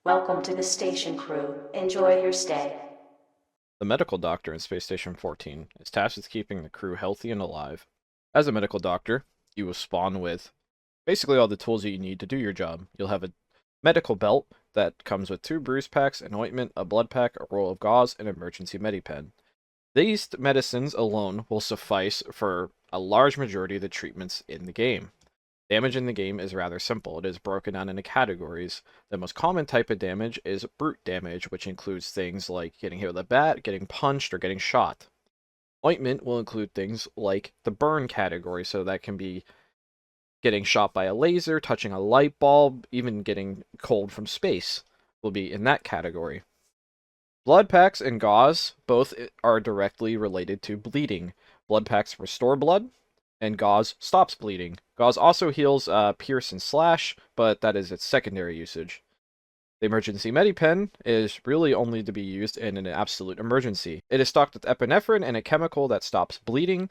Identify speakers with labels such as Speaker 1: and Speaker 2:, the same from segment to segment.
Speaker 1: Welcome to the station crew. Enjoy your stay.
Speaker 2: The medical doctor in Space Station 14 is tasked with keeping the crew healthy and alive. As a medical doctor, you will spawn with basically all the tools that you need to do your job. You'll have a medical belt that comes with 2 bruise packs, an ointment, a blood pack, a roll of gauze, and an emergency medipen. These medicines alone will suffice for a large majority of the treatments in the game. Damage in the game is rather simple. It is broken down into categories. The most common type of damage is brute damage, which includes things like getting hit with a bat, getting punched, or getting shot. Ointment will include things like the burn category, so that can be getting shot by a laser, touching a light bulb, even getting cold from space will be in that category. Blood packs and gauze both are directly related to bleeding. Blood packs restore blood, and gauze stops bleeding. Gauze also heals pierce and slash, but that is its secondary usage. The emergency medipen is really only to be used in an absolute emergency. It is stocked with epinephrine and a chemical that stops bleeding,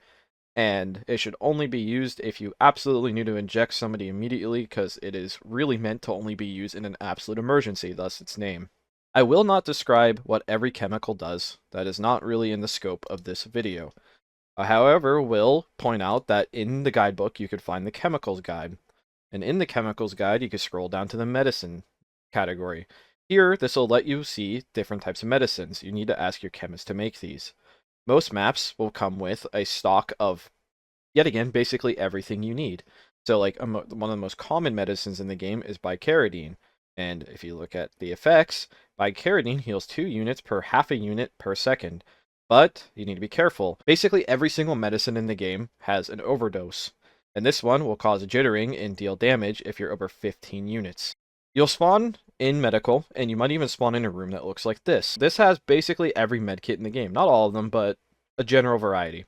Speaker 2: and it should only be used if you absolutely need to inject somebody immediately, because it is really meant to only be used in an absolute emergency, thus its name. I will not describe what every chemical does. That is not really in the scope of this video. However, will point out that in the guidebook you could find the chemicals guide. And in the chemicals guide, you can scroll down to the medicine category. Here, this will let you see different types of medicines. You need to ask your chemist to make these. Most maps will come with a stock of, yet again, basically everything you need. So, like, one of the most common medicines in the game is bicaridine. And if you look at the effects, bicaridine heals 2 units per half a unit per second. But you need to be careful. Basically, every single medicine in the game has an overdose, and this one will cause jittering and deal damage if you're over 15 units. You'll spawn in medical, and you might even spawn in a room that looks like this. This has basically every med kit in the game. Not all of them, but a general variety.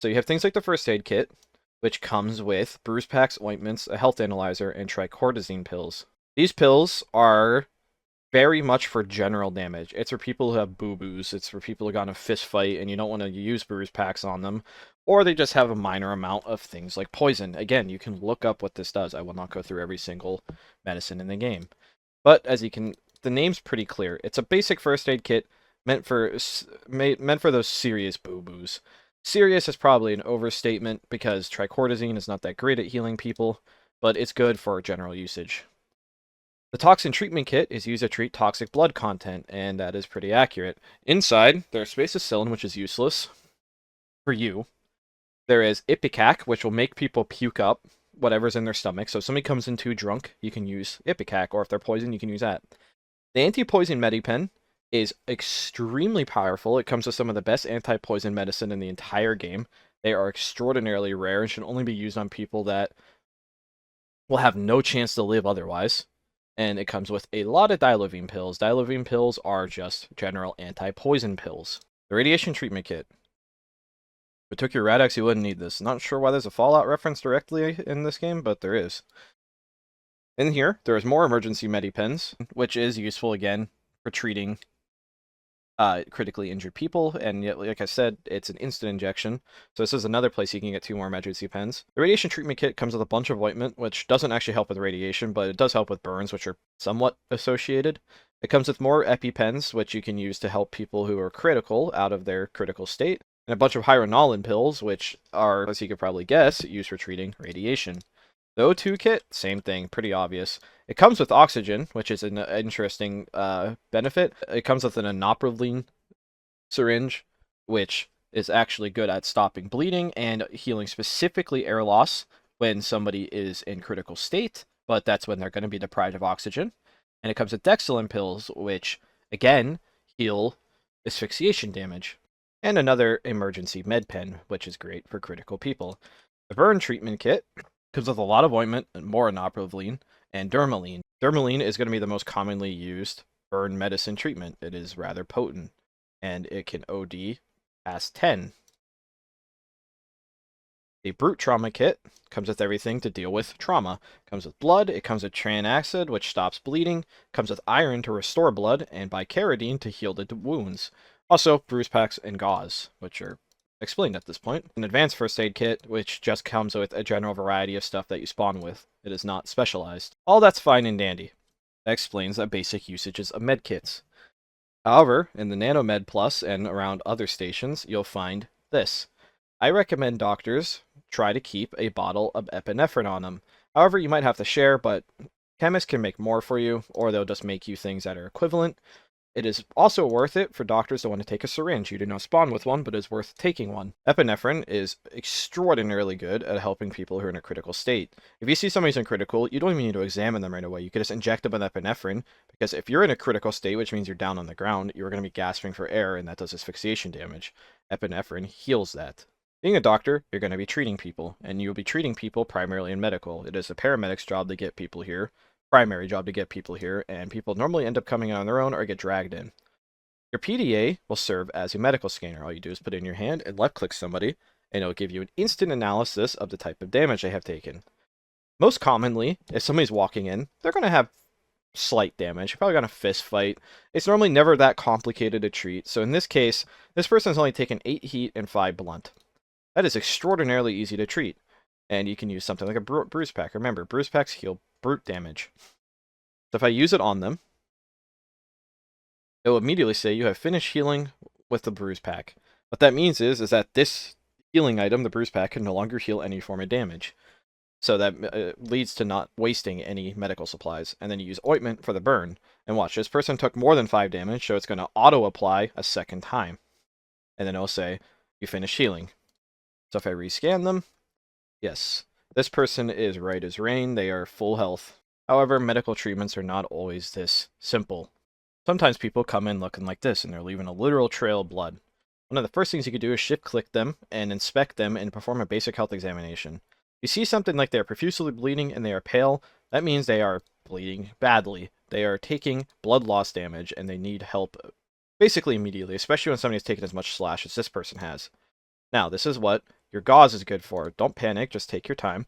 Speaker 2: So you have things like the first aid kit, which comes with bruise packs, ointments, a health analyzer, and tricordazine pills. These pills are very much for general damage. It's for people who have boo-boos. It's for people who got in a fist fight and you don't want to use bruise packs on them. Or they just have a minor amount of things like poison. Again, you can look up what this does. I will not go through every single medicine in the game. But as you can, the name's pretty clear. It's a basic first aid kit meant for those serious boo-boos. Serious is probably an overstatement because tricordazine is not that great at healing people, but it's good for general usage. The Toxin Treatment Kit is used to treat toxic blood content, and that is pretty accurate. Inside, there's spacicillin, which is useless for you. There is Ipecac, which will make people puke up whatever's in their stomach. So if somebody comes in too drunk, you can use Ipecac, or if they're poisoned, you can use that. The anti-poison medipen is extremely powerful. It comes with some of the best anti-poison medicine in the entire game. They are extraordinarily rare and should only be used on people that will have no chance to live otherwise. And it comes with a lot of dilovine pills. Dilovine pills are just general anti-poison pills. The radiation treatment kit. If it took your Rad-X, you wouldn't need this. Not sure why there's a Fallout reference directly in this game, but there is. In here, there is more emergency medipens, which is useful again for treating critically injured people, and yet, like I said, it's an instant injection. So this is another place you can get 2 more emergency pens. The radiation treatment kit comes with a bunch of ointment, which doesn't actually help with radiation, but it does help with burns, which are somewhat associated. It comes with more EpiPens, which you can use to help people who are critical out of their critical state, and a bunch of hyronolin pills, which are, as you could probably guess, used for treating radiation. The O2 kit, same thing, pretty obvious. It comes with oxygen, which is an interesting benefit. It comes with an inoperable syringe, which is actually good at stopping bleeding and healing specifically air loss when somebody is in critical state, but that's when they're going to be deprived of oxygen. And it comes with Dexilin pills, which, again, heal asphyxiation damage. And another emergency med pen, which is great for critical people. The burn treatment kit comes with a lot of ointment and more inoperable and dermaline. Dermaline is going to be the most commonly used burn medicine treatment. It is rather potent, and it can OD past 10. A brute trauma kit comes with everything to deal with trauma. Comes with blood, it comes with tranacid, which stops bleeding, comes with iron to restore blood, and bicaridine to heal the wounds. Also, bruise packs and gauze, which are explained at this point. An advanced first aid kit, which just comes with a general variety of stuff that you spawn with. It is not specialized. All that's fine and dandy. That explains the basic usages of medkits. However, in the Nanomed Plus and around other stations, you'll find this. I recommend doctors try to keep a bottle of epinephrine on them. However, you might have to share, but chemists can make more for you, or they'll just make you things that are equivalent. It is also worth it for doctors that want to take a syringe. You do not spawn with one, but it's worth taking one. Epinephrine is extraordinarily good at helping people who are in a critical state. If you see somebody's in critical, you don't even need to examine them right away. You can just inject them with epinephrine, because if you're in a critical state, which means you're down on the ground, you're going to be gasping for air, and that does asphyxiation damage. Epinephrine heals that. Being a doctor, you're going to be treating people, and you'll be treating people primarily in medical. It is a paramedic's job to get people here, primary job to get people here, and people normally end up coming on their own or get dragged in. Your PDA will serve as a medical scanner. All you do is put it in your hand and left click somebody, and it'll give you an instant analysis of the type of damage they have taken. Most commonly, if somebody's walking in, they're going to have slight damage. You're probably going to fist fight. It's normally never that complicated to treat. So in this case, this person's only taken 8 heat and 5 blunt. That is extraordinarily easy to treat. And you can use something like a bruise pack. Remember, bruise packs heal brute damage. So if I use it on them, it will immediately say you have finished healing with the bruise pack. What that means is that this healing item, the bruise pack, can no longer heal any form of damage. So that leads to not wasting any medical supplies. And then you use ointment for the burn. And watch, this person took more than 5 damage, so it's going to auto-apply a second time. And then it'll say, you finished healing. So if I rescan them, yes, this person is right as rain. They are full health. However, medical treatments are not always this simple. Sometimes people come in looking like this, and they're leaving a literal trail of blood. One of the first things you can do is shift-click them and inspect them and perform a basic health examination. If you see something like they are profusely bleeding and they are pale, that means they are bleeding badly. They are taking blood loss damage, and they need help basically immediately, especially when somebody has taken as much slash as this person has. Now, this is what your gauze is good for. Don't panic, just take your time.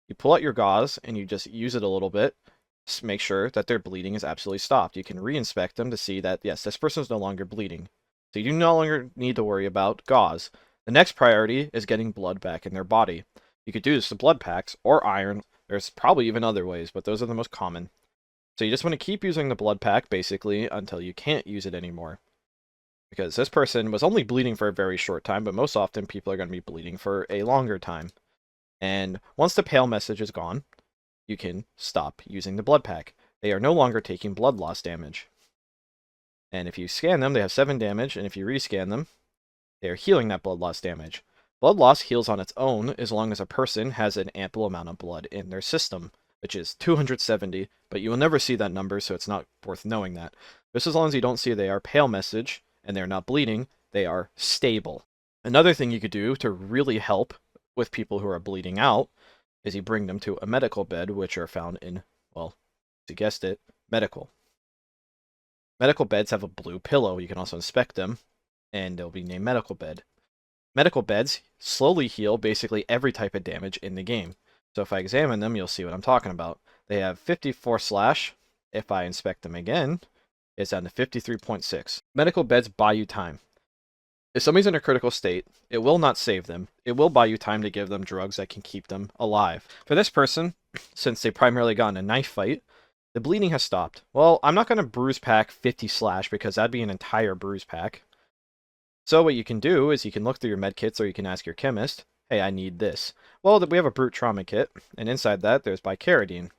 Speaker 2: You pull out your gauze, and you just use it a little bit. Just make sure that their bleeding is absolutely stopped. You can re-inspect them to see that, yes, this person is no longer bleeding. So you no longer need to worry about gauze. The next priority is getting blood back in their body. You could do this with blood packs or iron. There's probably even other ways, but those are the most common. So you just want to keep using the blood pack, basically, until you can't use it anymore. Because this person was only bleeding for a very short time, but most often people are going to be bleeding for a longer time. And once the pale message is gone, you can stop using the blood pack. They are no longer taking blood loss damage. And if you scan them, they have 7 damage, and if you rescan them, they are healing that blood loss damage. Blood loss heals on its own as long as a person has an ample amount of blood in their system, which is 270, but you will never see that number, so it's not worth knowing that. Just as long as you don't see they are pale message, and they're not bleeding, they are stable. Another thing you could do to really help with people who are bleeding out is you bring them to a medical bed, which are found in, well, you guessed it, medical. Medical beds have a blue pillow. You can also inspect them, and they'll be named medical bed. Medical beds slowly heal basically every type of damage in the game. So if I examine them, you'll see what I'm talking about. They have 54 slash. If I inspect them again, it's down to 53.6. Medical beds buy you time. If somebody's in a critical state, it will not save them. It will buy you time to give them drugs that can keep them alive. For this person, since they primarily got in a knife fight, the bleeding has stopped. Well, I'm not going to bruise pack 50 slash because that'd be an entire bruise pack. So what you can do is you can look through your med kits, or you can ask your chemist, hey, I need this. Well, we have a brute trauma kit, and inside that there's bicaridine.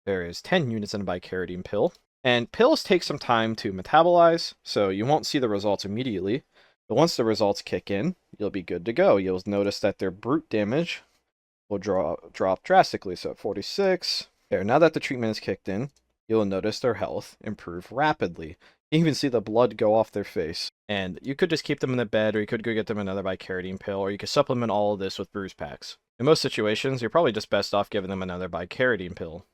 Speaker 2: There is 10 units in a bicaridine pill. And pills take some time to metabolize, so you won't see the results immediately. But once the results kick in, you'll be good to go. You'll notice that their brute damage will drop drastically. So at 46, there. Now that the treatment is kicked in, you'll notice their health improve rapidly. You can even see the blood go off their face. And you could just keep them in the bed, or you could go get them another bicaridine pill, or you could supplement all of this with bruise packs. In most situations, you're probably just best off giving them another bicaridine pill.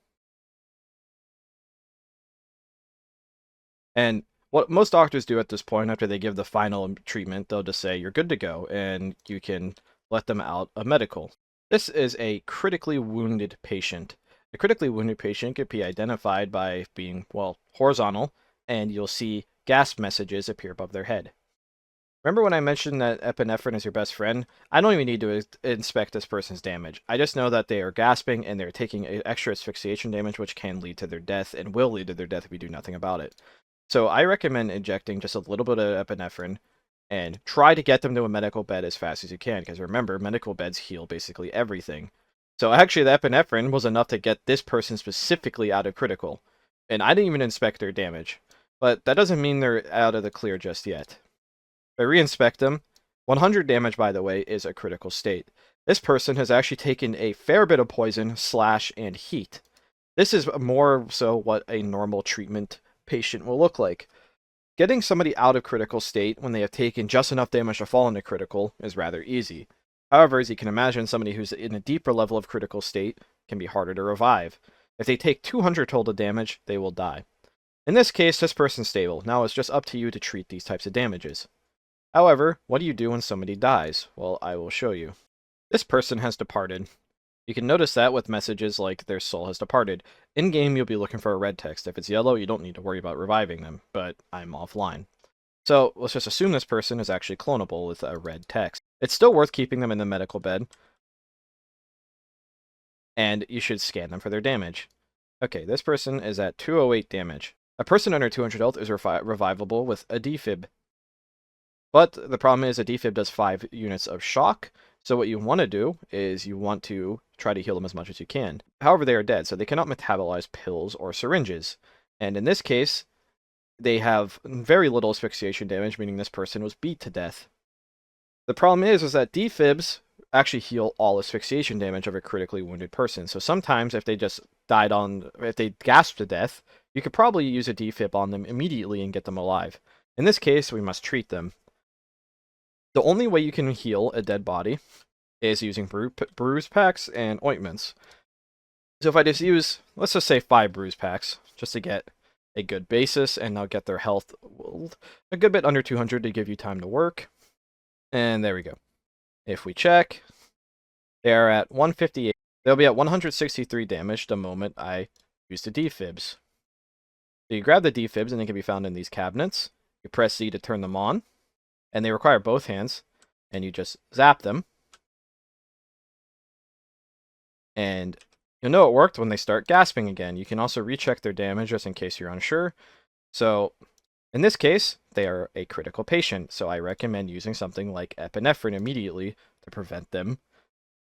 Speaker 2: And what most doctors do at this point, after they give the final treatment, they'll just say, you're good to go, and you can let them out of medical. This is a critically wounded patient. A critically wounded patient could be identified by being, well, horizontal, and you'll see gasp messages appear above their head. Remember when I mentioned that epinephrine is your best friend? I don't even need to inspect this person's damage. I just know that they are gasping and they're taking extra asphyxiation damage, which can lead to their death and will lead to their death if we do nothing about it. So I recommend injecting just a little bit of epinephrine and try to get them to a medical bed as fast as you can, because remember, medical beds heal basically everything. So actually, the epinephrine was enough to get this person specifically out of critical, and I didn't even inspect their damage. But that doesn't mean they're out of the clear just yet. If I reinspect them, 100 damage, by the way, is a critical state. This person has actually taken a fair bit of poison, slash, and heat. This is more so what a normal treatment patient will look like. Getting somebody out of critical state when they have taken just enough damage to fall into critical is rather easy. However, as you can imagine, somebody who's in a deeper level of critical state can be harder to revive. If they take 200 total damage, they will die. In this case, this person's stable. Now it's just up to you to treat these types of damages. However, what do you do when somebody dies? Well, I will show you. This person has departed. You can notice that with messages like their soul has departed. In-game, you'll be looking for a red text. If it's yellow, you don't need to worry about reviving them, but I'm offline. So let's just assume this person is actually clonable with a red text. It's still worth keeping them in the medical bed, and you should scan them for their damage. Okay, this person is at 208 damage. A person under 200 health is revivable with a defib. But the problem is a defib does 5 units of shock, so what you want to do is you want to try to heal them as much as you can. However, they are dead, so they cannot metabolize pills or syringes. And in this case, they have very little asphyxiation damage, meaning this person was beat to death. The problem is that defibs actually heal all asphyxiation damage of a critically wounded person. So sometimes if they just if they gasped to death, you could probably use a defib on them immediately and get them alive. In this case, we must treat them. The only way you can heal a dead body is using bruise packs and ointments. So if I just use, let's just say 5 bruise packs, just to get a good basis, and now get their health a good bit under 200 to give you time to work. And there we go. If we check, they are at 158. They'll be at 163 damage the moment I use the defibs. So you grab the defibs, and they can be found in these cabinets. You press Z to turn them on, and they require both hands, and you just zap them. And you'll know it worked when they start gasping again. You can also recheck their damage just in case you're unsure. So in this case, they are a critical patient, so I recommend using something like epinephrine immediately to prevent them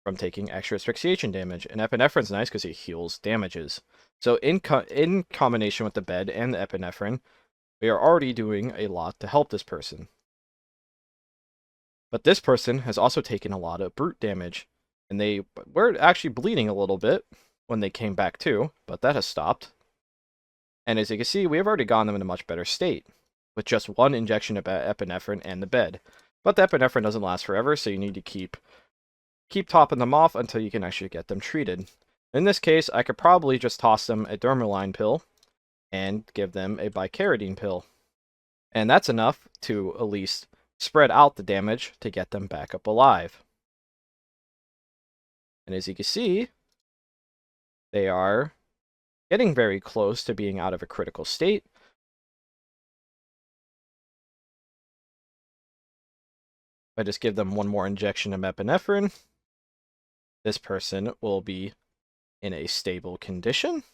Speaker 2: from taking extra asphyxiation damage. And epinephrine's nice because it heals damages. So in combination with the bed and the epinephrine, we are already doing a lot to help this person. But this person has also taken a lot of brute damage, and they were actually bleeding a little bit when they came back to, but that has stopped. And as you can see, we have already gotten them in a much better state with just one injection of epinephrine and the bed. But the epinephrine doesn't last forever, so you need to keep topping them off until you can actually get them treated. In this case, I could probably just toss them a Dermaline pill and give them a bicaridine pill. And that's enough to at least spread out the damage to get them back up alive. And as you can see, they are getting very close to being out of a critical state. If I just give them one more injection of epinephrine, this person will be in a stable condition.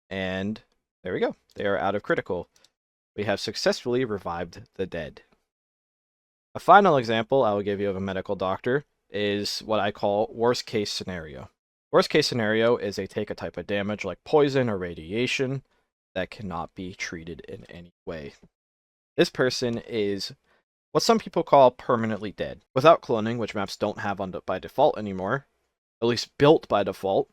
Speaker 2: And there we go. They are out of critical. We have successfully revived the dead. A final example I will give you of a medical doctor is what I call worst case scenario. Worst case scenario is they take a type of damage like poison or radiation that cannot be treated in any way. This person is what some people call permanently dead. Without cloning, which maps don't have by default anymore, at least built by default,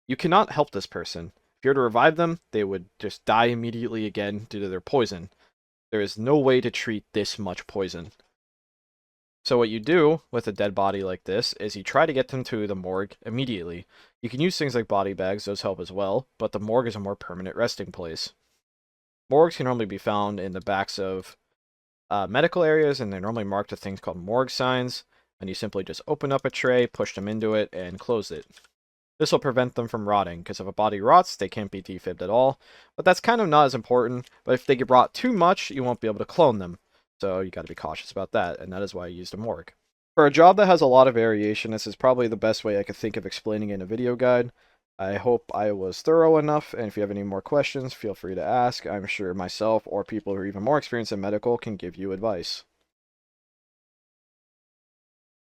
Speaker 2: you cannot help this person. If you were to revive them, they would just die immediately again due to their poison. There is no way to treat this much poison. So what you do with a dead body like this is you try to get them to the morgue immediately. You can use things like body bags, those help as well, but the morgue is a more permanent resting place. Morgues can normally be found in the backs of medical areas, and they're normally marked with things called morgue signs, and you simply just open up a tray, push them into it, and close it. This will prevent them from rotting, because if a body rots, they can't be defibbed at all, but that's kind of not as important. But if they get rot too much, you won't be able to clone them. So you got to be cautious about that, and that is why I used a morgue. For a job that has a lot of variation, this is probably the best way I could think of explaining it in a video guide. I hope I was thorough enough, and if you have any more questions, feel free to ask. I'm sure myself or people who are even more experienced in medical can give you advice.